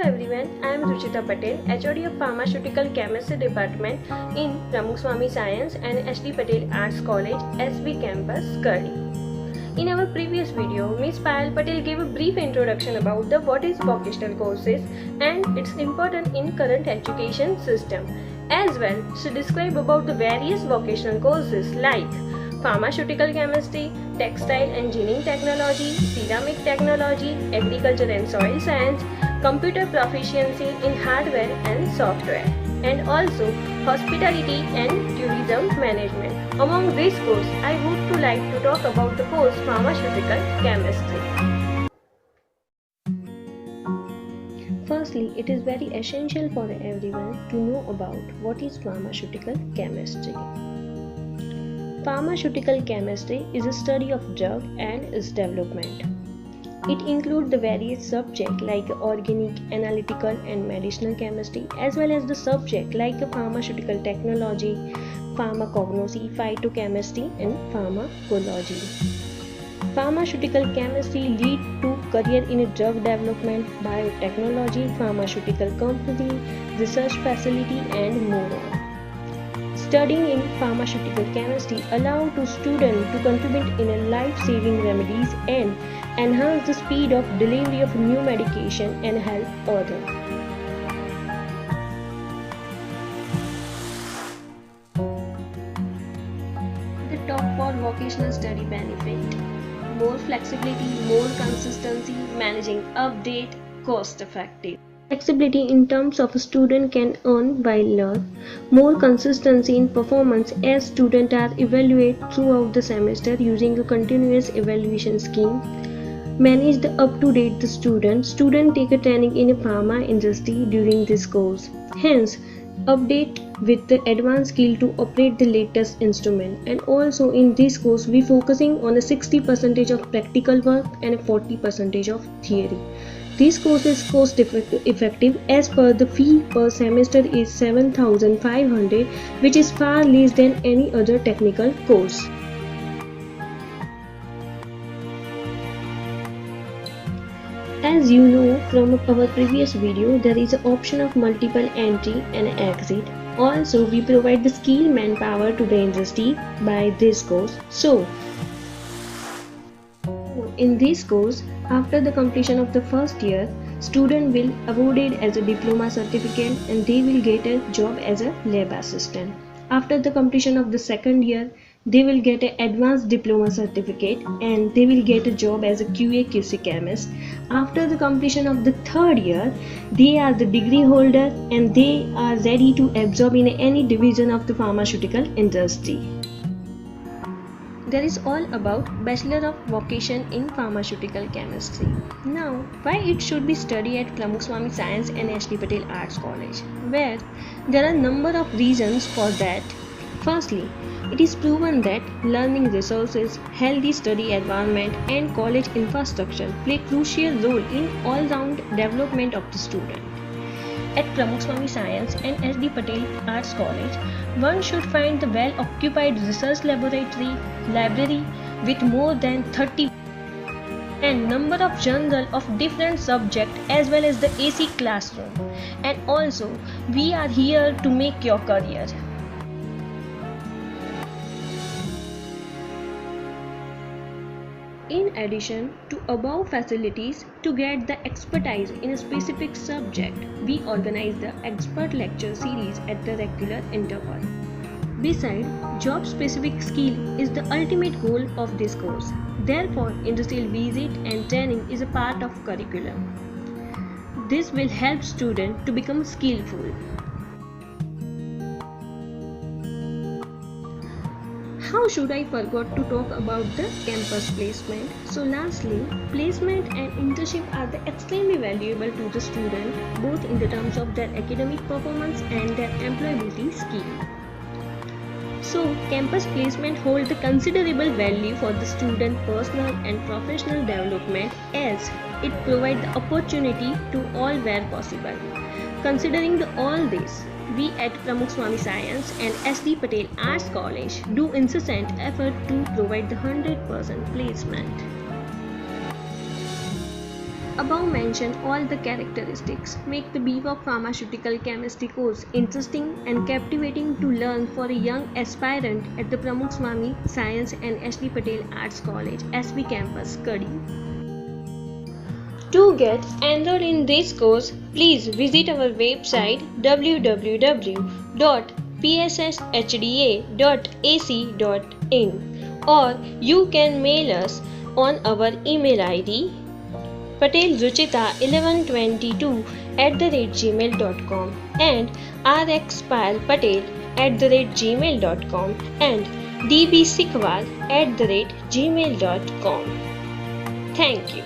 everyone, I am Ruchita Patel, HOD of Pharmaceutical Chemistry Department in Pramukh Swami Science and HD Patel Arts College, SB Campus, Karli. In our previous video, Ms. Payal Patel gave a brief introduction about what is vocational courses and its importance in current education system. As well, she described about the various vocational courses like pharmaceutical chemistry, textile engineering technology, ceramic technology, agriculture and soil science, computer proficiency in hardware and software, and also hospitality and tourism management. Among these courses, I would like to talk about the course pharmaceutical chemistry. Firstly, it is very essential for everyone to know about what is pharmaceutical chemistry. Pharmaceutical chemistry is a study of drug and its development. It includes the various subjects like organic, analytical and medicinal chemistry, as well as the subject like pharmaceutical technology, pharmacognosy, phytochemistry and pharmacology. Pharmaceutical chemistry leads to career in drug development, biotechnology, pharmaceutical company, research facility and more on. Studying in pharmaceutical chemistry allows to students to contribute in life-saving remedies and enhance the speed of delivery of new medication and help others. The top 4 vocational study benefit: more flexibility, more consistency, managing update, cost effective. Flexibility in terms of a student can earn while learn, more consistency in performance as students are evaluated throughout the semester using a continuous evaluation scheme. Manage the up-to-date the student take a training in a pharma industry during this course. Hence, update with the advanced skill to operate the latest instrument. And also in this course, we focusing on a 60% of practical work and a 40% of theory. This course is cost effective as per the fee per semester is 7,500, which is far less than any other technical course. As you know from our previous video, there is an option of multiple entry and exit. Also, we provide the skilled manpower to the industry by this course. So, in this course, after the completion of the first year, student will awarded as a diploma certificate and they will get a job as a lab assistant. After the completion of the second year, they will get an advanced diploma certificate and they will get a job as a QA/QC chemist. After the completion of the third year, they are the degree holder and they are ready to absorb in any division of the pharmaceutical industry. That is all about Bachelor of Vocation in Pharmaceutical Chemistry. Now, why it should be studied at Pramukh Swami Science and HD Patel Arts College? Where there are a number of reasons for that. Firstly, it is proven that learning resources, healthy study environment and college infrastructure play a crucial role in all-round development of the student. At Pramukh Swami Science and HD Patel Arts College, one should find the well-occupied research laboratory, library with more than 30 and number of journals of different subjects as well as the AC classroom. And also, we are here to make your career. In addition to above facilities, to get the expertise in a specific subject, we organize the expert lecture series at the regular interval. Besides, job-specific skill is the ultimate goal of this course. Therefore, industrial visit and training is a part of curriculum. This will help students to become skillful. How should I forget to talk about the campus placement? So lastly, placement and internship are extremely valuable to the student, both in the terms of their academic performance and their employability skill. So, campus placement holds the considerable value for the student personal and professional development as it provides the opportunity to all where possible. Considering all this, we at Pramukh Swami Science and SD Patel Arts College do incessant effort to provide the 100% placement. Above mentioned all the characteristics make the BPharm Pharmaceutical Chemistry course interesting and captivating to learn for a young aspirant at the Pramukh Swami Science and H.D. Patel Arts College, SB Campus, Kadi. To get enrolled in this course, please visit our website www.psshda.ac.in or you can mail us on our email ID patelruchita1122@gmail.com and rxpalpatel@gmail.com and dbsikwal@gmail.com. Thank you.